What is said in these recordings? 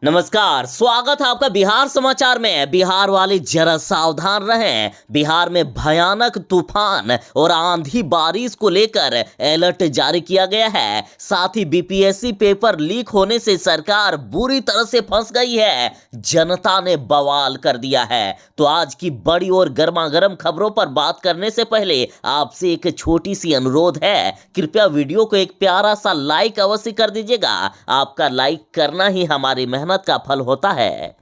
नमस्कार, स्वागत है आपका बिहार समाचार में। बिहार वाले जरा सावधान रहें। बिहार में भयानक तूफान और आंधी बारिश को लेकर अलर्ट जारी किया गया है। साथ ही बीपीएससी पेपर लीक होने से सरकार बुरी तरह से फंस गई है। जनता ने बवाल कर दिया है। तो आज की बड़ी और गर्मागर्म खबरों पर बात करने से पहले आपसे एक छोटी सी अनुरोध है, कृपया वीडियो को एक प्यारा सा लाइक अवश्य कर दीजिएगा। आपका लाइक करना ही हमारी मेहनत का फल होता है।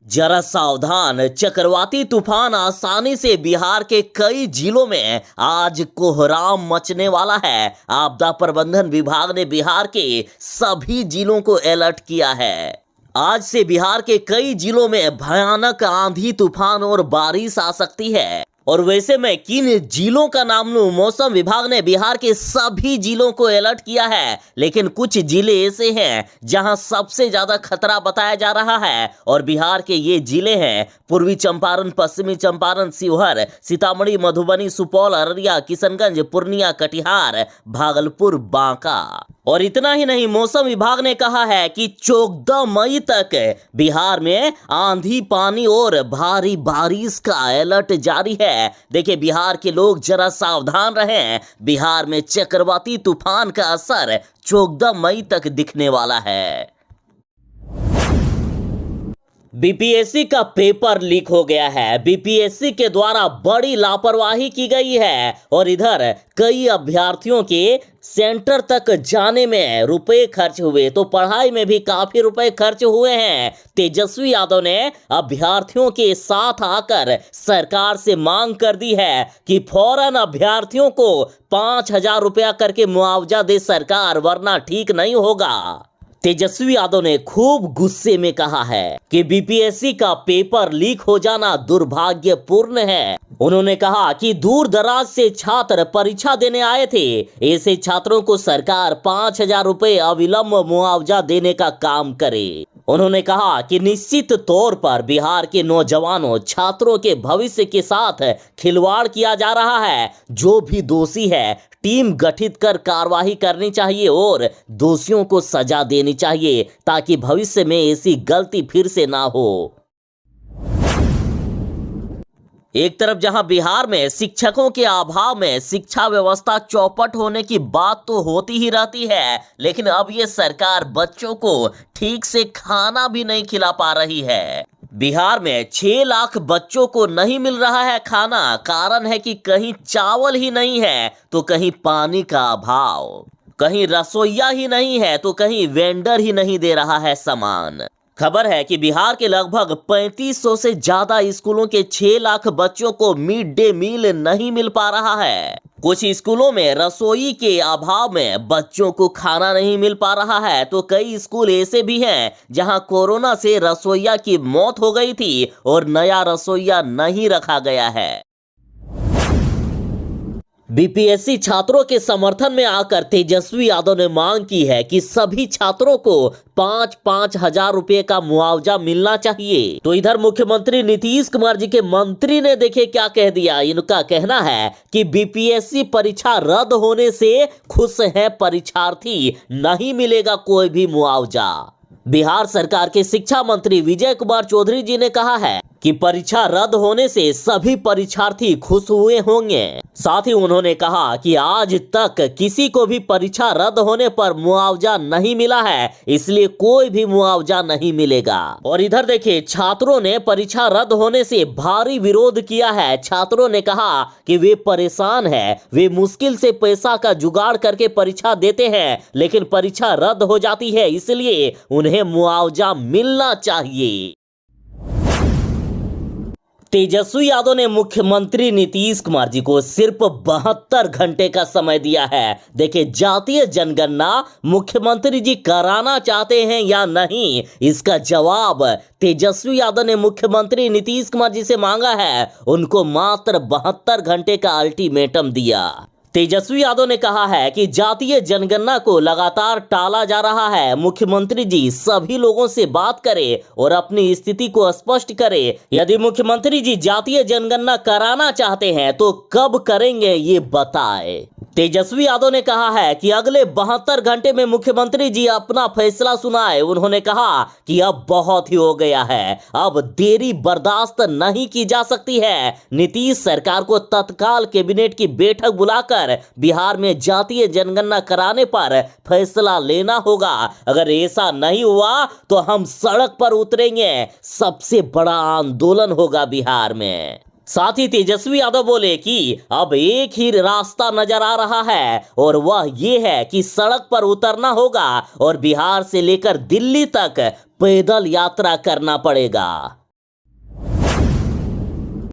जरा सावधान, चक्रवाती तूफान आसानी से बिहार के कई जिलों में आज कोहराम मचने वाला है। आपदा प्रबंधन विभाग ने बिहार के सभी जिलों को अलर्ट किया है। आज से बिहार के कई जिलों में भयानक आंधी तूफान और बारिश आ सकती है। और वैसे मैं किन जिलों का नाम लूं? मौसम विभाग ने बिहार के सभी जिलों को अलर्ट किया है, लेकिन कुछ जिले ऐसे हैं जहां सबसे ज्यादा खतरा बताया जा रहा है। और बिहार के ये जिले हैं पूर्वी चंपारण, पश्चिमी चंपारण, शिवहर, सीतामढ़ी, मधुबनी, सुपौल, अररिया, किशनगंज, पूर्णिया, कटिहार, भागलपुर, बांका। और इतना ही नहीं, मौसम विभाग ने कहा है कि 14 मई तक बिहार में आंधी, पानी और भारी बारिश का अलर्ट जारी है। देखिए, बिहार के लोग जरा सावधान रहें। बिहार में चक्रवाती तूफान का असर 14 मई तक दिखने वाला है। बीपीएससी का पेपर लीक हो गया है। बीपीएससी के द्वारा बड़ी लापरवाही की गई है और इधर कई अभ्यर्थियों के सेंटर तक जाने में रुपए खर्च हुए, तो पढ़ाई में भी काफी रुपए खर्च हुए हैं। तेजस्वी यादव ने अभ्यर्थियों के साथ आकर सरकार से मांग कर दी है कि फौरन अभ्यर्थियों को 5,000 रुपया करके मुआवजा दे सरकार, वरना ठीक नहीं होगा। तेजस्वी यादव ने खूब गुस्से में कहा है कि बीपीएससी का पेपर लीक हो जाना दुर्भाग्यपूर्ण है। उन्होंने कहा कि दूर दराज से छात्र परीक्षा देने आए थे, ऐसे छात्रों को सरकार 5,000 रुपए अविलंब मुआवजा देने का काम करे। उन्होंने कहा कि निश्चित तौर पर बिहार के नौजवानों, छात्रों के भविष्य के साथ खिलवाड़ किया जा रहा है। जो भी दोषी है, टीम गठित कर कार्रवाई करनी चाहिए और दोषियों को सजा देनी चाहिए, ताकि भविष्य में ऐसी गलती फिर से ना हो। एक तरफ जहां बिहार में शिक्षकों के अभाव में शिक्षा व्यवस्था चौपट होने की बात तो होती ही रहती है, लेकिन अब ये सरकार बच्चों को ठीक से खाना भी नहीं खिला पा रही है। बिहार में 6 लाख बच्चों को नहीं मिल रहा है खाना। कारण है कि कहीं चावल ही नहीं है तो कहीं पानी का अभाव, कहीं रसोइया ही नहीं है तो कहीं वेंडर ही नहीं दे रहा है सामान। खबर है कि बिहार के लगभग 3500 से ज्यादा स्कूलों के 6 लाख बच्चों को मिड डे मील नहीं मिल पा रहा है। कुछ स्कूलों में रसोई के अभाव में बच्चों को खाना नहीं मिल पा रहा है, तो कई स्कूल ऐसे भी हैं जहां कोरोना से रसोइया की मौत हो गई थी और नया रसोइया नहीं रखा गया है। बीपीएससी छात्रों के समर्थन में आकर तेजस्वी यादव ने मांग की है कि सभी छात्रों को 5-5 हजार रुपए का मुआवजा मिलना चाहिए। तो इधर मुख्यमंत्री नीतीश कुमार जी के मंत्री ने देखे क्या कह दिया। इनका कहना है कि बीपीएससी परीक्षा रद्द होने से खुश हैं परीक्षार्थी, नहीं मिलेगा कोई भी मुआवजा। बिहार सरकार के शिक्षा मंत्री विजय कुमार चौधरी जी ने कहा है कि परीक्षा रद्द होने से सभी परीक्षार्थी खुश हुए होंगे। साथ ही उन्होंने कहा कि आज तक किसी को भी परीक्षा रद्द होने पर मुआवजा नहीं मिला है, इसलिए कोई भी मुआवजा नहीं मिलेगा। और इधर देखिए, छात्रों ने परीक्षा रद्द होने से भारी विरोध किया है। छात्रों ने कहा कि वे परेशान हैं, वे मुश्किल से पैसा का जुगाड़ करके परीक्षा देते हैं, लेकिन परीक्षा रद्द हो जाती है, इसलिए उन्हें मुआवजा मिलना चाहिए। तेजस्वी यादव ने मुख्यमंत्री नीतीश कुमार जी को सिर्फ 72 घंटे का समय दिया है। देखिए, जातीय जनगणना मुख्यमंत्री जी कराना चाहते हैं या नहीं, इसका जवाब तेजस्वी यादव ने मुख्यमंत्री नीतीश कुमार जी से मांगा है। उनको मात्र 72 घंटे का अल्टीमेटम दिया। तेजस्वी यादव ने कहा है कि जातीय जनगणना को लगातार टाला जा रहा है। मुख्यमंत्री जी सभी लोगों से बात करें और अपनी स्थिति को स्पष्ट करें। यदि मुख्यमंत्री जी जातीय जनगणना कराना चाहते हैं तो कब करेंगे ये बताएं। तेजस्वी यादव ने कहा है कि अगले 72 घंटे में मुख्यमंत्री जी अपना फैसला सुनाए। उन्होंने कहा कि अब बहुत ही हो गया है, अब देरी बर्दाश्त नहीं की जा सकती है। नीतीश सरकार को तत्काल कैबिनेट की बैठक बुलाकर बिहार में जातीय जनगणना कराने पर फैसला लेना होगा। अगर ऐसा नहीं हुआ तो हम सड़क पर उतरेंगे, सबसे बड़ा आंदोलन होगा बिहार में। साथ ही तेजस्वी यादव बोले कि अब एक ही रास्ता नजर आ रहा है और वह ये है कि सड़क पर उतरना होगा और बिहार से लेकर दिल्ली तक पैदल यात्रा करना पड़ेगा।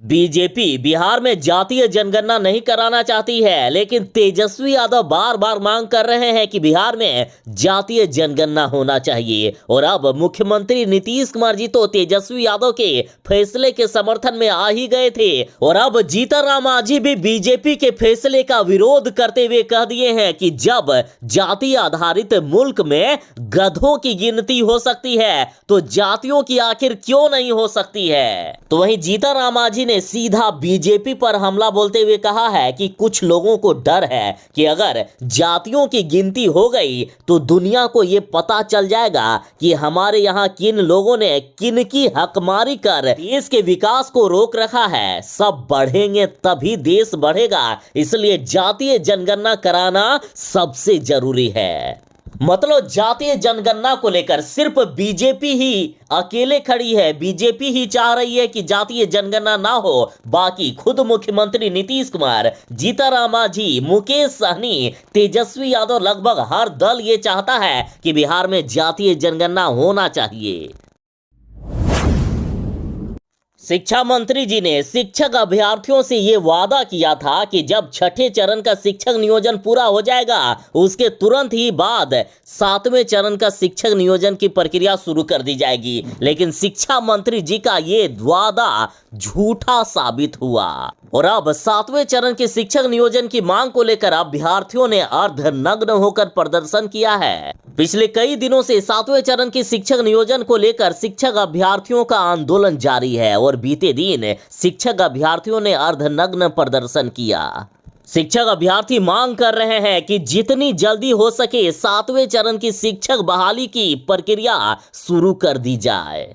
बीजेपी बिहार में जातीय जनगणना नहीं कराना चाहती है, लेकिन तेजस्वी यादव बार बार मांग कर रहे हैं कि बिहार में जातीय जनगणना होना चाहिए। और अब मुख्यमंत्री नीतीश कुमार जी तो तेजस्वी यादव के फैसले के समर्थन में आ ही गए थे और अब जीतन राम मांझी भी बीजेपी के फैसले का विरोध करते हुए कह दिए हैं कि जब जाति आधारित मुल्क में गधों की गिनती हो सकती है तो जातियों की आखिर क्यों नहीं हो सकती है। तो वहीं जीतन राम मांझी ने सीधा बीजेपी पर हमला बोलते हुए कहा है कि कुछ लोगों को डर है कि अगर जातियों की गिनती हो गई तो दुनिया को यह पता चल जाएगा कि हमारे यहाँ किन लोगों ने किन की हकमारी कर देश के विकास को रोक रखा है। सब बढ़ेंगे तभी देश बढ़ेगा, इसलिए जातीय जनगणना कराना सबसे जरूरी है। मतलब जातीय जनगणना को लेकर सिर्फ बीजेपी ही अकेले खड़ी है, बीजेपी ही चाह रही है कि जातीय जनगणना ना हो। बाकी खुद मुख्यमंत्री नीतीश कुमार, जीतन राम मांझी, मुकेश सहनी, तेजस्वी यादव, लगभग हर दल ये चाहता है कि बिहार में जातीय जनगणना होना चाहिए। शिक्षा मंत्री जी ने शिक्षक अभ्यर्थियों से ये वादा किया था कि जब छठे चरण का शिक्षक नियोजन पूरा हो जाएगा उसके तुरंत ही बाद 7वें चरण का शिक्षक नियोजन की प्रक्रिया शुरू कर दी जाएगी। लेकिन शिक्षा मंत्री जी का ये वादा झूठा साबित हुआ और अब 7वें चरण के शिक्षक नियोजन की मांग को लेकर अभ्यर्थियों ने अर्धनग्न होकर प्रदर्शन किया है। पिछले कई दिनों से 7वें चरण के शिक्षक नियोजन को लेकर शिक्षक अभ्यर्थियों का आंदोलन जारी है और बीते दिन शिक्षक अभ्यर्थियों ने अर्धनग्न प्रदर्शन किया। शिक्षक अभ्यर्थी मांग कर रहे हैं कि जितनी जल्दी हो सके 7वें चरण की शिक्षक बहाली की प्रक्रिया शुरू कर दी जाए।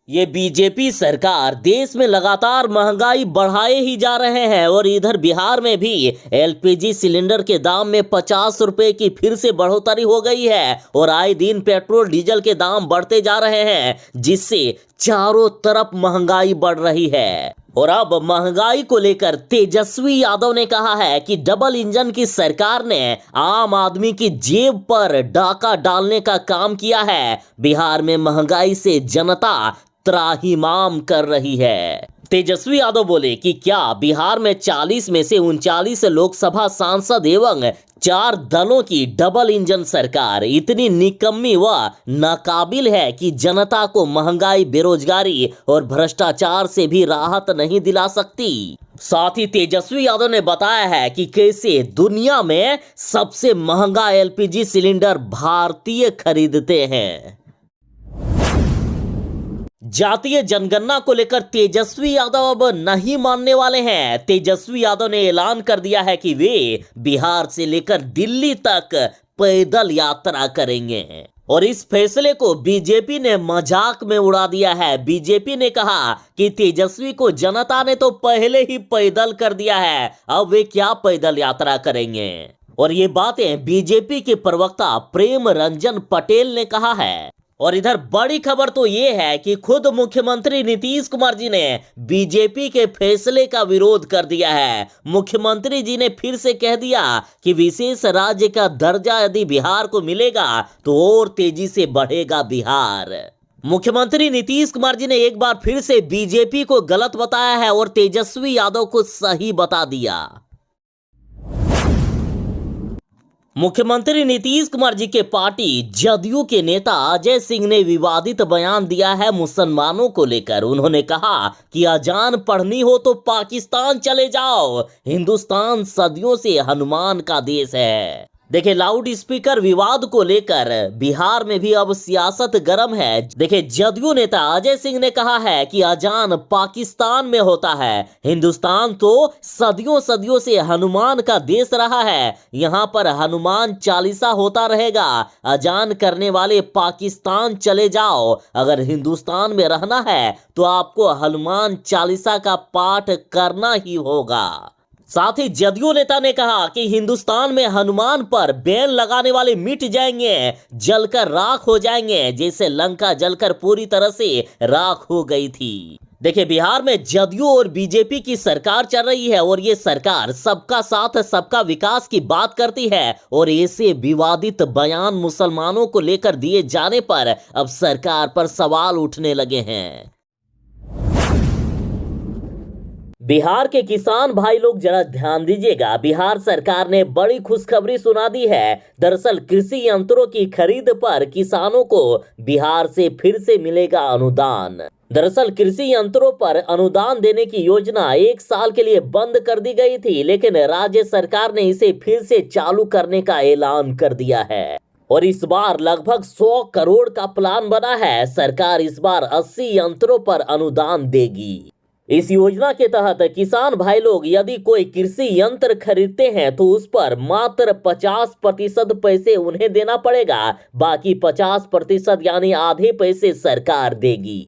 ये बीजेपी सरकार देश में लगातार महंगाई बढ़ाए ही जा रहे हैं और इधर बिहार में भी एलपीजी सिलेंडर के दाम में 50 रुपए की फिर से बढ़ोतरी हो गई है और आए दिन पेट्रोल डीजल के दाम बढ़ते जा रहे हैं, जिससे चारों तरफ महंगाई बढ़ रही है। और अब महंगाई को लेकर तेजस्वी यादव ने कहा है कि डबल इंजन की सरकार ने आम आदमी की जेब पर डाका डालने का काम किया है। बिहार में महंगाई से जनता त्राहिमाम कर रही है। तेजस्वी यादव बोले कि क्या बिहार में 40 में से 39 लोकसभा सांसद एवं 4 दलों की डबल इंजन सरकार इतनी निकम्मी व नाकाबिल है कि जनता को महंगाई, बेरोजगारी और भ्रष्टाचार से भी राहत नहीं दिला सकती। साथ ही तेजस्वी यादव ने बताया है कि कैसे दुनिया में सबसे महंगा एलपीजी सिलेंडर भारतीय खरीदते हैं। जातीय जनगणना को लेकर तेजस्वी यादव अब नहीं मानने वाले हैं। तेजस्वी यादव ने ऐलान कर दिया है कि वे बिहार से लेकर दिल्ली तक पैदल यात्रा करेंगे और इस फैसले को बीजेपी ने मजाक में उड़ा दिया है। बीजेपी ने कहा कि तेजस्वी को जनता ने तो पहले ही पैदल कर दिया है, अब वे क्या पैदल यात्रा करेंगे। और ये बातें बीजेपी के प्रवक्ता प्रेम रंजन पटेल ने कहा है। और इधर बड़ी खबर तो ये है कि खुद मुख्यमंत्री नीतीश कुमार जी ने बीजेपी के फैसले का विरोध कर दिया है। मुख्यमंत्री जी ने फिर से कह दिया कि विशेष राज्य का दर्जा यदि बिहार को मिलेगा तो और तेजी से बढ़ेगा बिहार। मुख्यमंत्री नीतीश कुमार जी ने एक बार फिर से बीजेपी को गलत बताया है और तेजस्वी यादव को सही बता दिया। मुख्यमंत्री नीतीश कुमार जी के पार्टी जदयू के नेता अजय सिंह ने विवादित बयान दिया है मुसलमानों को लेकर। उन्होंने कहा कि अजान पढ़नी हो तो पाकिस्तान चले जाओ, हिंदुस्तान सदियों से हनुमान का देश है। देखिए, लाउड स्पीकर विवाद को लेकर बिहार में भी अब सियासत गर्म है। देखिए, जदयू नेता अजय सिंह ने कहा है कि अजान पाकिस्तान में होता है, हिंदुस्तान तो सदियों सदियों से हनुमान का देश रहा है, यहां पर हनुमान चालीसा होता रहेगा। अजान करने वाले पाकिस्तान चले जाओ, अगर हिंदुस्तान में रहना है तो आपको हनुमान चालीसा का पाठ करना ही होगा। साथ ही जदयू नेता ने कहा कि हिंदुस्तान में हनुमान पर बैन लगाने वाले मिट जाएंगे, जलकर राख हो जाएंगे, जैसे लंका जलकर पूरी तरह से राख हो गई थी। देखिए, बिहार में जदयू और बीजेपी की सरकार चल रही है और ये सरकार सबका साथ सबका विकास की बात करती है और ऐसे विवादित बयान मुसलमानों को लेकर दिए जाने पर अब सरकार पर सवाल उठने लगे हैं। बिहार के किसान भाई लोग जरा ध्यान दीजिएगा, बिहार सरकार ने बड़ी खुशखबरी सुना दी है। दरअसल कृषि यंत्रों की खरीद पर किसानों को बिहार से फिर से मिलेगा अनुदान। दरअसल कृषि यंत्रों पर अनुदान देने की योजना 1 साल के लिए बंद कर दी गई थी, लेकिन राज्य सरकार ने इसे फिर से चालू करने का ऐलान कर दिया है और इस बार लगभग 100 करोड़ का प्लान बना है। सरकार इस बार 80 यंत्रों पर अनुदान देगी। इस योजना के तहत किसान भाई लोग यदि कोई कृषि यंत्र खरीदते हैं तो उस पर मात्र 50% पैसे उन्हें देना पड़ेगा, बाकी 50% यानी आधे पैसे सरकार देगी।